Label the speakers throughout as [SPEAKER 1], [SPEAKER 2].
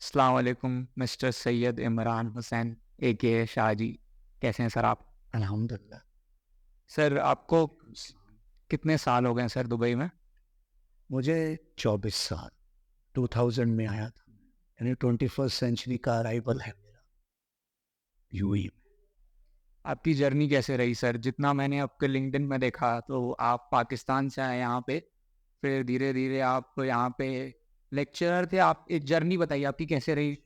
[SPEAKER 1] अस्सलाम वालेकुम mister Syed Imran Hussain A K. Shah ji. कैसे हैं सर आप?
[SPEAKER 2] अल्हम्दुलिल्लाह।
[SPEAKER 1] सर आपको कितने साल हो गए हैं सर दुबई में?
[SPEAKER 2] मुझे 24 साल 2000 में आया था, यानी 21st सेंचुरी का अराइवल है मेरा यूएई में।
[SPEAKER 1] आपकी जर्नी कैसे रही सर? जितना मैंने आपके लिंक्डइन में देखा तो आप पाकिस्तान से आए यहाँ पे, फिर धीरे-धीरे आप यहाँ पे लेक्चरर थे। आप एक जर्नी बताइए आपकी कैसे रही?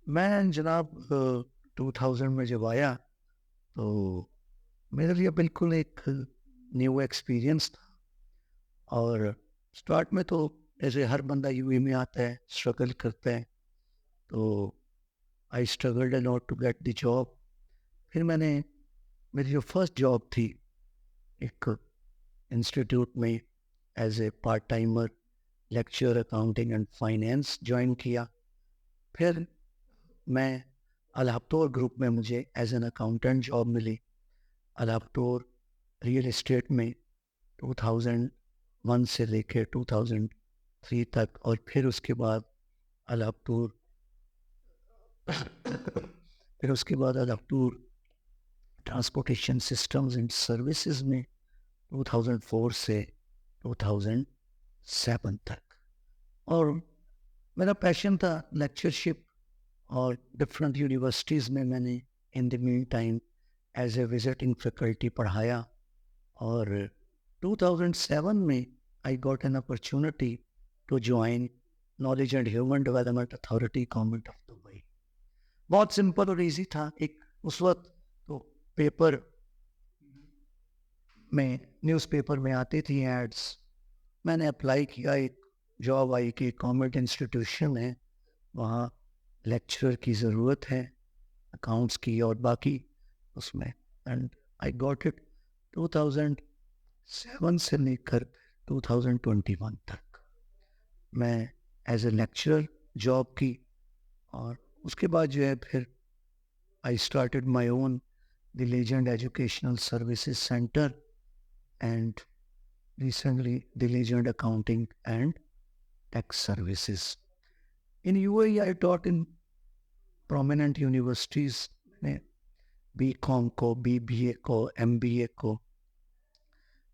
[SPEAKER 2] मैं जनाब 2000 में जब आया तो मेरे लिए बिल्कुल एक न्यू एक्सपीरियंस था। और स्टार्ट में तो जैसे हर बंदा यूएई में आता है स्ट्रगल करता है, तो I struggled a lot to get the job. फिर मेरी जो फर्स्ट जॉब थी एक इंस्टीट्यूट में as a part timer lecture accounting and finance join किया। फिर मैं अलाप्टोर ग्रुप में मुझे एज एन अकाउंटेंट जॉब मिली। अलाप्टोर रियल एस्टेट में 2001 से लेकर 2003 तक, और फिर उसके बाद अलाप्टोर फिर उसके बाद अलाप्टोर ट्रांसपोर्टेशन सिस्टम्स एंड सर्विसेज में 2004 से 2007 तक। और मेरा पैशन था लेक्चरशिप, और डिफरेंट यूनिवर्सिटीज़ में मैंने in the mean time as a visiting faculty पढ़ाया। और 2007 में I got an opportunity to join knowledge and human development authority government of Dubai. बहुत सिंपल और इजी था। एक उस वक्त तो पेपर में न्यूज़पेपर में आती थी एड्स। मैंने अप्लाई किया, एक जॉब आई कि गवर्नमेंट इंस्टीट्यूशन है, वहाँ लेक्चरर की ज़रूरत है अकाउंट्स की और बाकी उसमें। एंड आई गॉट इट 2007 से लेकर 2021 तक मैं एज ए लेक्चरर जॉब की। और उसके बाद जो है फिर I started my own the legend educational services centre and recently the Legend Accounting and Tax Services. In UAE, I taught in prominent universities में बीकॉम को, बीबीए को, एमबीए को।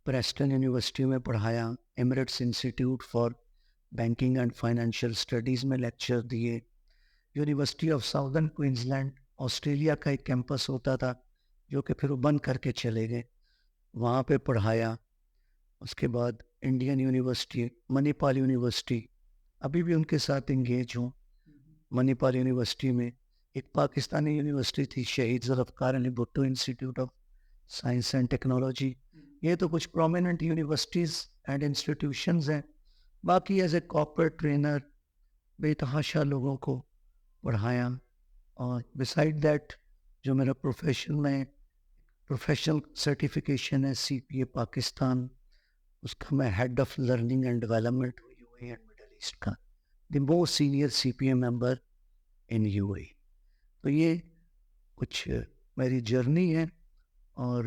[SPEAKER 2] प्रेस्टन यूनिवर्सिटी में पढ़ाया, Emirates institute for banking and financial studies में lecture दिए। University of southern Queensland Australia का एक कैंपस होता था जो कि फिर वो बंद करके चले गए, वहाँ पे पढ़ाया। उसके बाद इंडियन यूनिवर्सिटी, मणिपाल यूनिवर्सिटी, अभी भी उनके साथ इंगेज हूँ। मणिपाल यूनिवर्सिटी में एक पाकिस्तानी यूनिवर्सिटी थी, Shaheed Zulfikar Ali Bhutto institute of science and technology. ये तो कुछ प्रोमिनेंट यूनिवर्सिटीज़ एंड इंस्टीट्यूशंस हैं। बाकी एज ए कॉर्पोरेट ट्रेनर बेतहाशा लोगों को पढ़ाया। और बिसाइड दैट जो मेरा प्रोफेशन में प्रोफेशनल सर्टिफिकेशन है सीपीए पाकिस्तान, उसका मैं head of learning and development UAE and Middle East का, the most senior CPA member in UAE. तो ये कुछ मेरी जर्नी है। और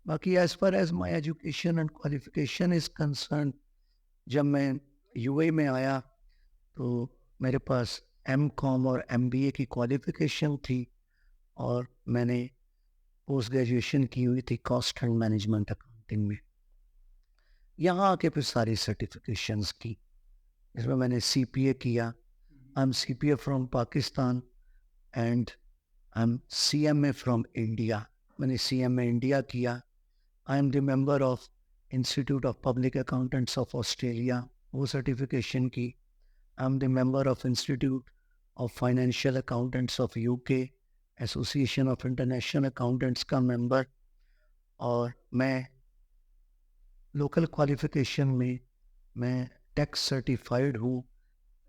[SPEAKER 2] बाकी as far as my education and qualification is concern, जब मैं यूएई में आया तो मेरे पास एम कॉम और एमबीए की क्वालिफिकेशन थी, और मैंने पोस्ट ग्रेजुएशन की हुई थी कॉस्ट एंड मैनेजमेंट अकाउंटिंग में। यहाँ आके फिर सारी सर्टिफिकेशंस की, इसमें मैंने सीपीए किया। I am CPA from Pakistan and I am CMA from India. मैंने सीएमए इंडिया किया। I am the member of institute of public accountants of Australia, वो सर्टिफिकेशन की। I am the member of institute of financial accountants of UK, association of international accountants का मेंबर। और मैं local qualification में मैं tax certified हूँ,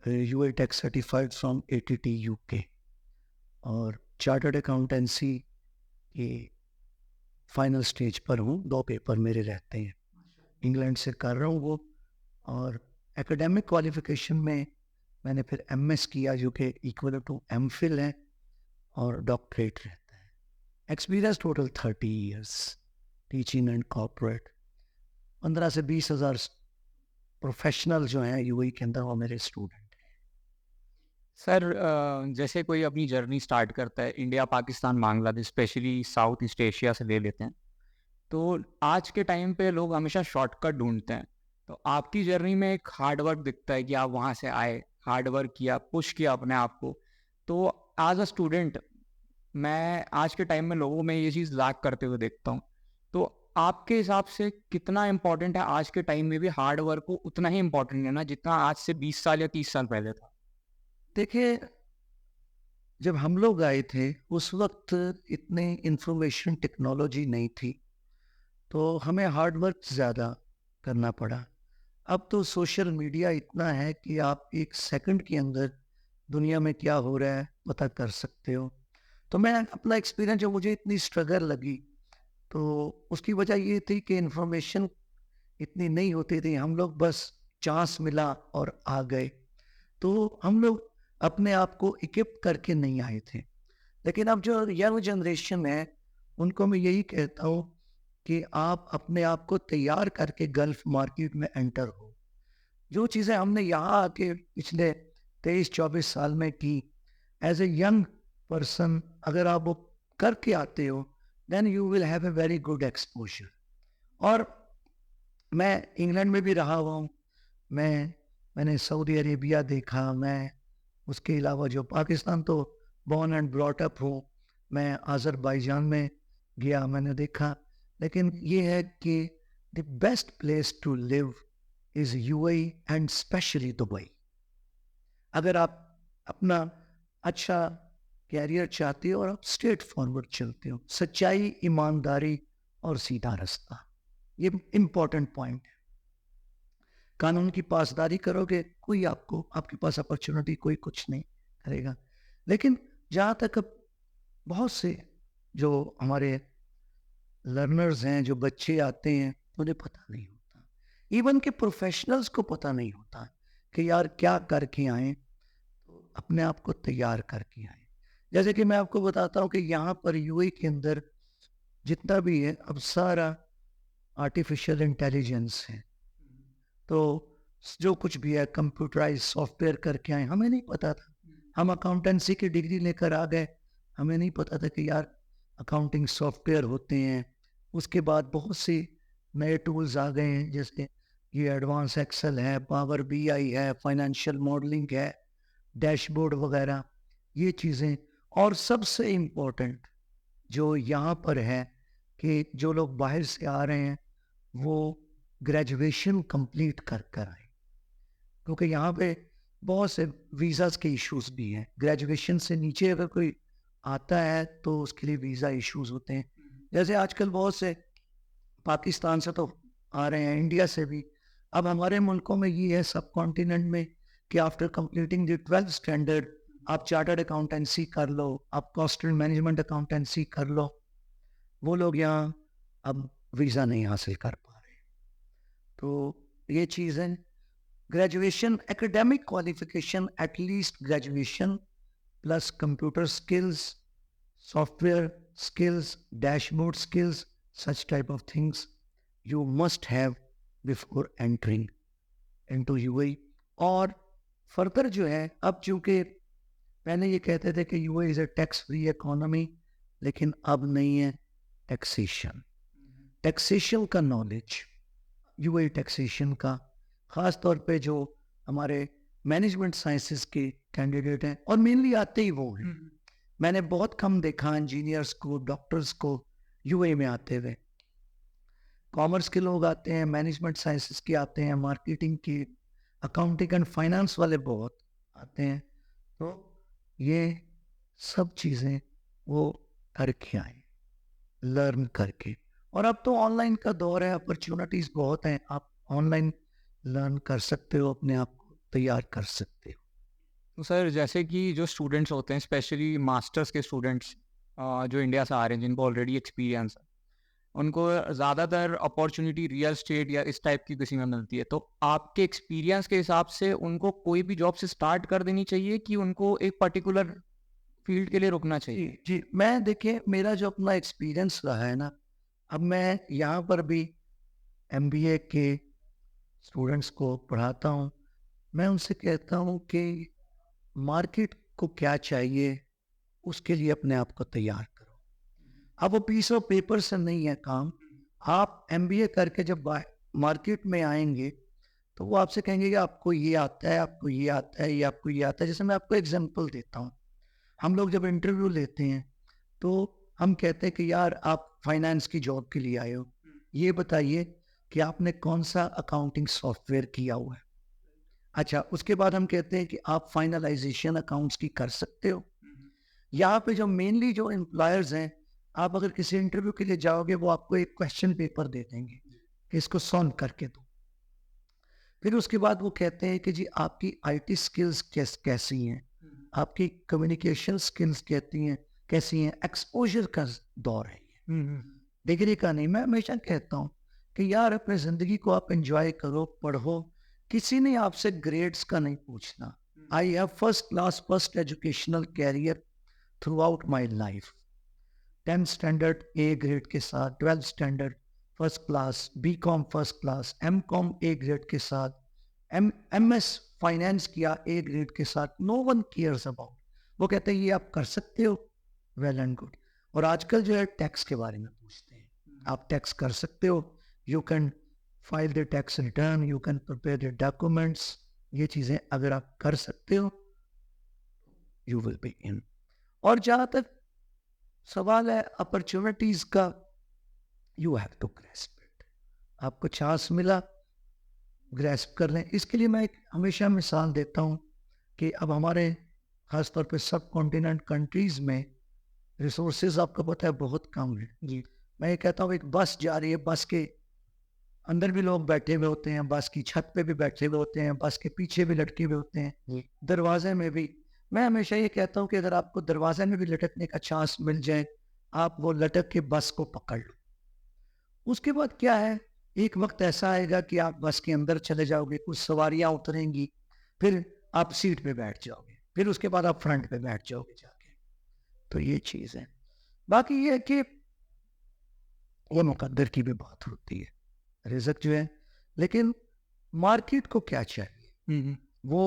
[SPEAKER 2] UAE tax certified from ATT UK. और चार्टर्ड अकाउंटेंसी के फाइनल स्टेज पर हूँ, 2 पेपर मेरे रहते हैं, इंग्लैंड से कर रहा हूँ वो। और एकेडमिक क्वालिफिकेशन में मैंने फिर एमएस किया जो कि इक्वल टू एमफिल है, और डॉक्टरेट रहता है। Experience total 30 years teaching and corporate. 15 से 20 हज़ार प्रोफेशनल जो हैं यूएई के अंदर वो मेरे स्टूडेंट हैं।
[SPEAKER 1] सर जैसे कोई अपनी जर्नी स्टार्ट करता है, India, Pakistan, Bangladesh, specially south east Asia से ले लेते हैं। तो आज के टाइम पे लोग हमेशा शॉर्टकट ढूँढते हैं। तो आपकी जर्नी में एक हार्ड वर्क दिखता है कि आप वहाँ से आए, हार्ड वर्क किया, पुश किया अपने आप को। तो एज़ अ स्टूडेंट मैं आज के टाइम में लोगों में ये चीज़ लैक करते हुए देखता हूँ। तो आपके हिसाब से कितना इम्पोर्टेंट है आज के टाइम में भी हार्ड वर्क को उतना ही इम्पोर्टेंट है ना जितना आज से 20 साल या 30 साल पहले था?
[SPEAKER 2] देखिए, जब हम लोग आए थे उस वक्त इतने इंफॉर्मेशन टेक्नोलॉजी नहीं थी, तो हमें हार्ड वर्क ज़्यादा करना पड़ा। अब तो सोशल मीडिया इतना है कि आप एक सेकंड के अंदर दुनिया में क्या हो रहा है पता कर सकते हो। तो मैं अपना एक्सपीरियंस, जो मुझे इतनी स्ट्रगल लगी, तो उसकी वजह ये थी कि इन्फॉर्मेशन इतनी नहीं होती थी। हम लोग बस चांस मिला और आ गए। तो हम लोग अपने आप को इक्विप करके नहीं आए थे। लेकिन अब जो यंग जनरेशन है, उनको मैं यही कहता हूँ कि आप अपने आप को तैयार करके गल्फ मार्केट में एंटर हो। जो चीज़ें हमने यहाँ आके पिछले 23-24 साल में की, एज ए यंग पर्सन अगर आप वो करके आते हो, then you will have a very good exposure. और मैं इंग्लैंड में भी रहा हुआ हूँ, मैंने सऊदी अरेबिया देखा, मैं उसके अलावा जो पाकिस्तान तो बॉर्न एंड ब्रॉट अप हूँ, मैं अज़रबैजान में गया, मैंने देखा। लेकिन ये है कि the best place to live is UAE and specially Dubai. अगर आप अपना अच्छा कैरियर चाहते हो और आप स्ट्रेट फॉरवर्ड चलते हो, सच्चाई, ईमानदारी और सीधा रास्ता, ये इम्पोर्टेंट पॉइंट है। कानून की पासदारी करोगे, कोई आपको, आपके पास अपॉर्चुनिटी कोई कुछ नहीं करेगा। लेकिन जहाँ तक अब बहुत से जो हमारे लर्नर्स हैं, जो बच्चे आते हैं, उन्हें पता नहीं होता। इवन के प्रोफेशनल्स को पता नहीं होता कि यार क्या करके आए, तो अपने आप को तैयार करके आए। जैसे कि मैं आपको बताता हूँ कि यहाँ पर यूएई के अंदर जितना भी है, अब सारा आर्टिफिशियल इंटेलिजेंस है। तो जो कुछ भी है कंप्यूटराइज सॉफ्टवेयर करके आए, हमें नहीं पता था। हम अकाउंटेंसी की डिग्री लेकर आ गए, हमें नहीं पता था कि यार अकाउंटिंग सॉफ्टवेयर होते हैं। उसके बाद बहुत से नए टूल्स आ गए हैं, जैसे ये एडवांस एक्सेल है, पावर बीआई है, फाइनेंशियल मॉडलिंग है, डैशबोर्ड वगैरह, ये चीज़ें। और सबसे इम्पोर्टेंट जो यहाँ पर है कि जो लोग बाहर से आ रहे हैं, वो ग्रेजुएशन कंप्लीट कर कर आए, क्योंकि यहाँ पे बहुत से वीज़ाज़ के इश्यूज भी हैं। ग्रेजुएशन से नीचे अगर कोई आता है तो उसके लिए वीज़ा इश्यूज होते हैं। जैसे आजकल बहुत से पाकिस्तान से तो आ रहे हैं, इंडिया से भी। अब हमारे मुल्कों में ये है सब कॉन्टिनेंट में कि after completing the 12th standard आप चार्टर्ड अकाउंटेंसी कर लो, आप कॉस्ट एंड मैनेजमेंट अकाउंटेंसी कर लो। वो लोग यहाँ अब वीज़ा नहीं हासिल कर पा रहे। तो ये चीज़ है। Graduation, academic qualification, at least graduation plus computer skills, software skills, dashboard skills, such type of things you must have before entering into UAE। और फर्दर जो है, अब चूंकि पहले ये कहते थे कि UAE is a tax free economy, लेकिन अब नहीं है। टैक्सेशन, टैक्सेशन का नॉलेज, UAE टैक्सेशन का, ख़ास तौर पे जो हमारे मैनेजमेंट साइंसेस के कैंडिडेट हैं, और मेनली आते ही वो हैं। मैंने बहुत कम देखा इंजीनियर्स को, डॉक्टर्स को यूएई में आते हुए। कॉमर्स के लोग आते हैं, मैनेजमेंट साइंसेस के आते हैं, मार्केटिंग के, अकाउंटिंग एंड फाइनेंस वाले बहुत आते हैं। तो ये सब चीज़ें वो करके आए, लर्न करके। और अब तो ऑनलाइन का दौर है, अपॉर्चुनिटीज़ बहुत हैं, आप ऑनलाइन लर्न कर सकते हो, अपने आप को तैयार कर सकते हो।
[SPEAKER 1] तो सर जैसे कि जो स्टूडेंट्स होते हैं, स्पेशली मास्टर्स के स्टूडेंट्स जो इंडिया से आ रहे हैं, जिनको ऑलरेडी एक्सपीरियंस है, उनको ज़्यादातर अपॉर्चुनिटी रियल स्टेट या इस टाइप की किसी में मिलती है। तो आपके एक्सपीरियंस के हिसाब से उनको कोई भी जॉब से स्टार्ट कर देनी चाहिए कि उनको एक पर्टिकुलर फील्ड के लिए रुकना
[SPEAKER 2] जी,
[SPEAKER 1] चाहिए?
[SPEAKER 2] जी। मैं, देखिए, मेरा जो अपना एक्सपीरियंस रहा है ना, अब मैं यहाँ पर भी एमबीए के स्टूडेंट्स को पढ़ाता हूँ। मैं उनसे कहता हूँ कि मार्केट को क्या चाहिए, उसके लिए अपने आप को तैयार करो। अब वो पीस ऑफ पेपर से नहीं है काम। आप एमबीए करके जब मार्केट में आएंगे तो वो आपसे कहेंगे कि आपको ये आता है, आपको ये आता है, ये आपको ये आता है। जैसे मैं आपको एग्जांपल देता हूँ, हम लोग जब इंटरव्यू लेते हैं तो हम कहते हैं कि यार आप फाइनेंस की जॉब के लिए आए हो, ये बताइए कि आपने कौन सा अकाउंटिंग सॉफ्टवेयर किया हुआ है। अच्छा, उसके बाद हम कहते हैं कि आप फाइनलाइजेशन अकाउंट्स की कर सकते हो। यहाँ पे जो मेनली जो एम्प्लॉयर्स हैं, आप अगर किसी इंटरव्यू के लिए जाओगे वो आपको एक क्वेश्चन पेपर दे देंगे कि इसको सॉल्व करके दो। फिर उसके बाद वो कहते हैं कि जी आपकी आईटी स्किल्स कैसी हैं, आपकी कम्युनिकेशन स्किल्स कहती हैं कैसी हैं। एक्सपोजर का दौर है ये, डिग्री का नहीं। मैं हमेशा कहता हूँ कि यार अपनी जिंदगी को आप एंजॉय करो, पढ़ो। किसी ने आपसे ग्रेड्स का नहीं पूछना। I have first class first educational career throughout my life. 10th standard A grade के साथ, 12th standard first class, B com first class, M com A grade के साथ, एम एस फाइनेंस किया ए grade के साथ। No one cares about. वो कहते हैं ये आप कर सकते हो, वेल एंड गुड। और आजकल जो है टैक्स के बारे में पूछते हैं, आप टैक्स कर सकते हो, you can file the tax return, you can prepare the documents. ये चीज़ें अगर आप कर सकते हो, यू विल बी इन। और जहाँ तक सवाल है अपॉर्चुनिटीज का, you have to grasp it. आपको चांस मिला, ग्रेस्प कर लें। इसके लिए मैं एक हमेशा मिसाल देता हूँ कि अब हमारे खासतौर पे सब कॉन्टिनेंट कंट्रीज में रिसोर्सेज आपको पता है बहुत कम है जी। मैं ये कहता हूँ एक बस जा रही है, बस के अंदर भी लोग बैठे हुए होते हैं, बस की छत पे भी बैठे हुए होते हैं, बस के पीछे भी लटके हुए होते हैं, दरवाजे में भी। मैं हमेशा ये कहता हूँ कि अगर आपको दरवाजे में भी लटकने का चांस मिल जाए, आप वो लटक के बस को पकड़ लो। उसके बाद क्या है, एक वक्त ऐसा आएगा कि आप बस के अंदर चले जाओगे, कुछ सवारियां उतरेंगी, फिर आप सीट पे बैठ जाओगे, फिर उसके बाद आप फ्रंट पे बैठ जाओगे जाके। तो ये चीज है। बाकी ये है कि वो मुकद्दर की भी बात होती है, रिज़्क जो है। लेकिन मार्केट को क्या चाहिए वो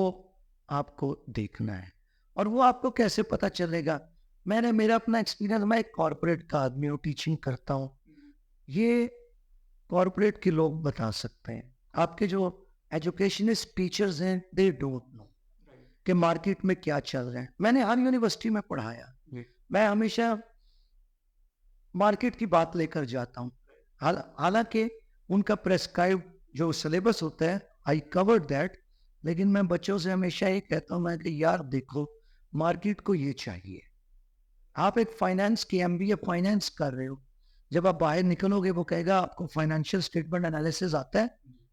[SPEAKER 2] आपको देखना है। और वो आपको कैसे पता चलेगा? मेरा अपना एक्सपीरियंस, मैं एक कॉर्पोरेट का आदमी हूँ, टीचिंग करता हूँ। ये कॉर्पोरेट के लोग बता सकते हैं। आपके जो एजुकेशनिस्ट टीचर्स हैं, दे डोंट नो कि मार्केट में क्या चल रहा है। मैंने हर यूनिवर्सिटी में पढ़ाया, मैं हमेशा मार्केट की बात लेकर जाता हूँ। हालांकि उनका प्रेस्क्राइब जो सिलेबस होता है, आई कवर्ड दैट। लेकिन मैं बच्चों से हमेशा ये कहता हूँ मैं कि यार देखो, मार्केट को ये चाहिए। आप एक फाइनेंस की एमबीए फाइनेंस कर रहे हो, जब आप बाहर निकलोगे वो कहेगा आपको फाइनेंशियल स्टेटमेंट एनालिसिस आता है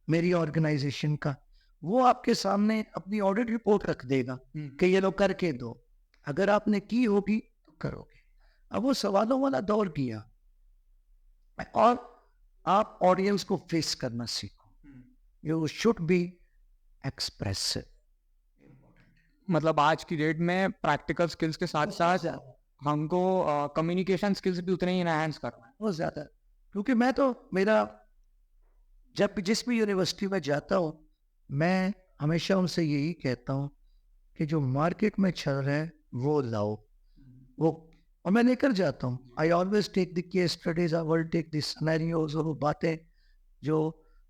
[SPEAKER 2] मेरी ऑर्गेनाइजेशन का। वो आपके सामने अपनी ऑडिट रिपोर्ट रख देगा कि ये लोग करके दो। अगर आपने की होगी तो करोगे। अब वो सवालों वाला दौर किया, और आप ऑडियंस को फेस करना सीखो। You should be expressive.
[SPEAKER 1] मतलब आज की डेट में प्रैक्टिकल स्किल्स के साथ साथ हमको कम्युनिकेशन स्किल्स भी उतने ही एनहांस करना है।
[SPEAKER 2] बहुत ज्यादा, क्योंकि मैं तो मेरा जब जिस भी यूनिवर्सिटी में जाता हूँ, मैं हमेशा उनसे यही कहता हूँ कि जो मार्केट में चल रहा है वो लाओ, वो। और मैं लेकर जाता हूँ। I always take the case studies, I will take the scenarios, और वो बातें जो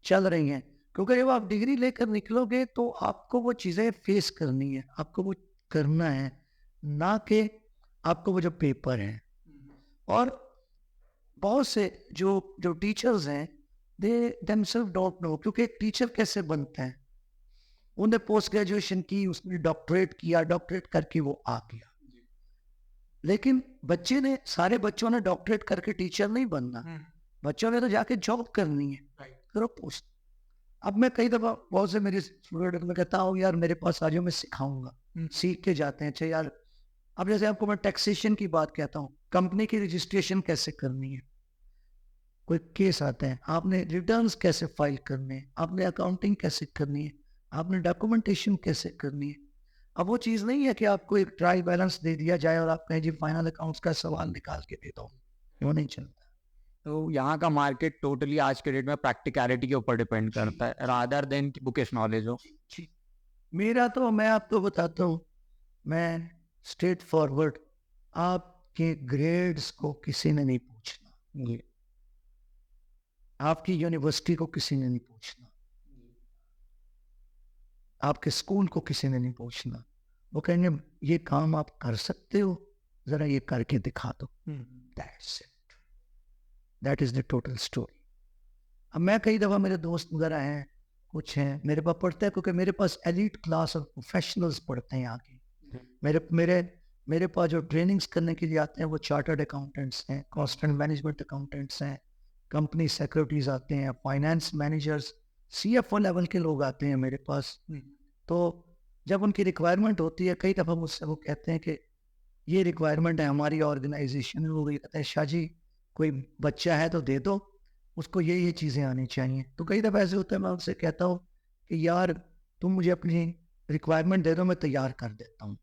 [SPEAKER 2] चल रही हैं। क्योंकि जब आप डिग्री लेकर निकलोगे तो आपको वो चीज़ें फेस करनी है, आपको वो करना है, ना कि आपको वो जो पेपर है। और बहुत से जो टीचर्स हैं, दे देमसेल्फ डोंट नो। क्योंकि एक टीचर कैसे बनता है, उन्हें पोस्ट ग्रेजुएशन की, उसने डॉक्टरेट किया, डॉक्टरेट करके वो आ गया। लेकिन बच्चे ने, सारे बच्चों ने डॉक्टरेट करके टीचर नहीं बनना। बच्चों ने तो जाके जॉब करनी है। फिर पोस्ट, अब मैं कई दफा बहुत से मेरे स्टूडेंट में कहता हूँ यार मेरे पास आ जाओ, मैं सिखाऊंगा। सीख के जाते हैं। अच्छा यार, अब जैसे आपको मैं टैक्सेशन की बात कहता हूँ, कंपनी की रजिस्ट्रेशन कैसे करनी है, कोई केस आता है, आपने रिटर्न्स कैसे फाइल करने हैं, आपने अकाउंटिंग कैसे करनी है, आपने डॉक्यूमेंटेशन कैसे करनी है। अब वो चीज़ नहीं है कि आपको एक ट्रायल बैलेंस दे दिया जाए और आप कहें जी फाइनल अकाउंट्स का सवाल निकाल के दे दो, वो नहीं चलता।
[SPEAKER 1] तो यहाँ का मार्केट टोटली आज के डेट में प्रैक्टिकलिटी के ऊपर डिपेंड करता है, रादर देन बुकिश नॉलेज हो।
[SPEAKER 2] मेरा तो, मैं आपको बताता हूँ, मैं स्ट्रेट फॉरवर्ड, आपके ग्रेड्स को किसी ने नहीं पूछना,
[SPEAKER 1] जी।
[SPEAKER 2] आपकी यूनिवर्सिटी को किसी ने नहीं पूछना, आपके स्कूल को किसी ने नहीं पूछना। वो कहेंगे ये काम आप कर सकते हो, जरा ये करके दिखा दो। That's it, that is the total story. अब मैं कई दफ़ा, मेरे दोस्त वगैरह हैं, कुछ हैं मेरे पास पढ़ते हैं, क्योंकि मेरे पास एलीट क्लास और प्रोफेशनल्स पढ़ते हैं यहाँ के। मेरे मेरे मेरे पास जो ट्रेनिंग्स करने के लिए आते हैं वो चार्टर्ड अकाउंटेंट्स हैं, कॉस्ट एंड मैनेजमेंट अकाउंटेंट्स हैं, कंपनी सेक्रेटरीज आते हैं, फाइनेंस मैनेजर्स, सीएफओ लेवल के लोग आते हैं मेरे पास। तो जब उनकी रिक्वायरमेंट होती है, कई दफ़ा मुझसे वो कहते हैं कि ये रिक्वायरमेंट है हमारी ऑर्गेनाइजेशन में, वो कहते हैं शाह जी कोई बच्चा है तो दे दो, उसको ये चीज़ें आनी चाहिए। तो कई दफ़ा ऐसे होता है, मैं उनसे कहता हूँ कि यार तुम मुझे अपनी रिक्वायरमेंट दे दो, मैं तैयार कर देता हूँ।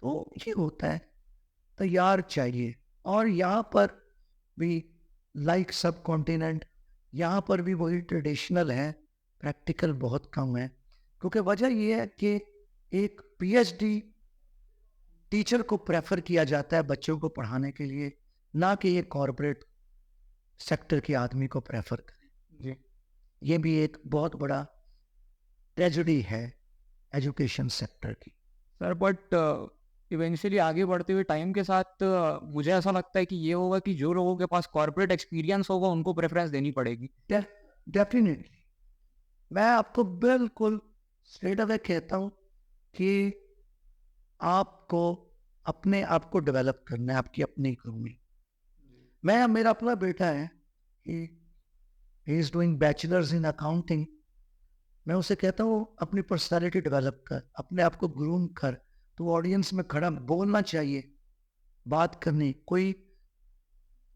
[SPEAKER 2] तो ये होता है, तैयार चाहिए। और यहाँ पर भी लाइक सब कॉन्टिनेंट, यहाँ पर भी वही ट्रेडिशनल है, प्रैक्टिकल बहुत कम है। क्योंकि वजह ये है कि एक पीएचडी टीचर को प्रेफर किया जाता है बच्चों को पढ़ाने के लिए, ना कि ये कॉरपोरेट सेक्टर के आदमी को प्रेफर करें।
[SPEAKER 1] जी।
[SPEAKER 2] ये भी एक बहुत बड़ा ट्रेजेडी है एजुकेशन सेक्टर की।
[SPEAKER 1] सर बट इवेंचुअली आगे बढ़ते हुए टाइम के साथ मुझे ऐसा लगता है कि ये होगा कि जो लोगों के पास कॉर्पोरेट एक्सपीरियंस होगा उनको प्रेफरेंस देनी पड़ेगी।
[SPEAKER 2] डेफिनेटली, मैं आपको बिल्कुल स्ट्रेट अवे कहता हूँ कि आपको अपने आप को डेवलप करना है, आपकी अपनी इकोनॉमी। मेरा अपना बेटा है, he is doing bachelors in accounting. मैं उसे कहता हूँ अपनी पर्सनालिटी डेवलप कर, अपने आप को ग्रूम कर, तो ऑडियंस में खड़ा बोलना चाहिए, बात करनी, कोई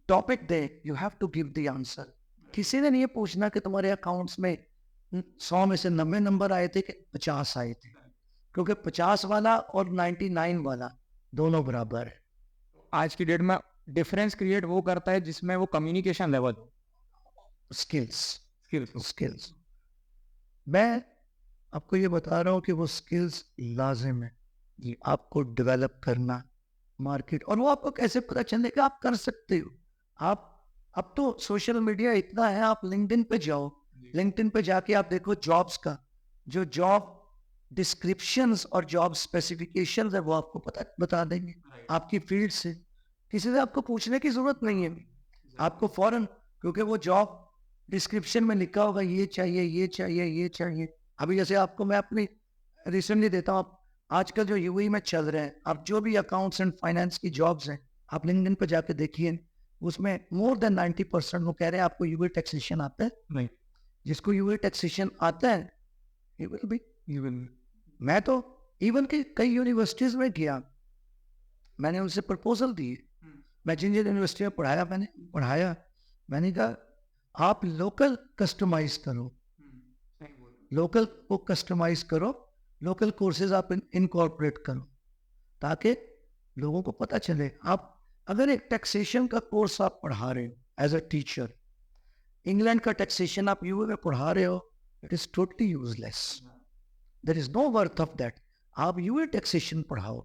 [SPEAKER 2] टॉपिक दे, you have to give the answer. किसी ने नहीं पूछना कि तुम्हारे अकाउंट्स में 100 में से 90 नंबर आए थे कि 50 आए थे, क्योंकि 50 वाला और 99 वाला दोनों बराबर है।
[SPEAKER 1] आज की डेट में डिफरेंस क्रिएट वो करता है जिसमें वो कम्युनिकेशन लेवल हो।
[SPEAKER 2] स्किल्स मैं आपको ये बता रहा हूँ कि वो स्किल्स लाजिम है
[SPEAKER 1] जी।
[SPEAKER 2] आपको डेवलप करना, मार्केट। और वो आपको कैसे पता चलेगा आप कर सकते हो। आप अब तो सोशल मीडिया इतना है, आप लिंक्डइन पे जाओ, लिंक्डइन पे जाके आप देखो जॉब्स का, जो जॉब डिस्क्रिप्शंस और जॉब स्पेसिफिकेशंस है वो आपको बता देंगे आपकी फील्ड से। किसी से आपको पूछने की जरूरत नहीं है, आपको फौरन, क्योंकि वो जॉब डिस्क्रिप्शन में लिखा होगा ये चाहिए, ये चाहिए, ये चाहिए। अभी जैसे आपको मैं अपनी रिसेंटली देता हूँ, आजकल जो यूएई में चल रहे हैं, आप जो भी अकाउंट्स एंड फाइनेंस की जॉब्स हैं, आप लिंक्डइन पे जाके देखिए, उसमें मोर देन 90% वो कह रहे हैं आपको यूए टैक्सेशन आता है।
[SPEAKER 1] नहीं,
[SPEAKER 2] जिसको यूए टैक्सेशन आता है he will be। मैं तो इवन के कई यूनिवर्सिटीज में गया, मैंने उनसे प्रपोजल दिए, मैं जिन जिन यूनिवर्सिटी में पढ़ाया, मैंने कहा आप लोकल कस्टमाइज करो, लोकल को कस्टमाइज करो, लोकल कोर्सेज आप इनकॉर्पोरेट करो, ताकि लोगों को पता चले। आप अगर एक टैक्सेशन का कोर्स आप पढ़ा रहे हो एज अ टीचर, इंग्लैंड का टैक्सेशन आप यूए में पढ़ा रहे हो, it is totally useless, there is no worth of that. आप यूए टैक्सेशन पढ़ाओ,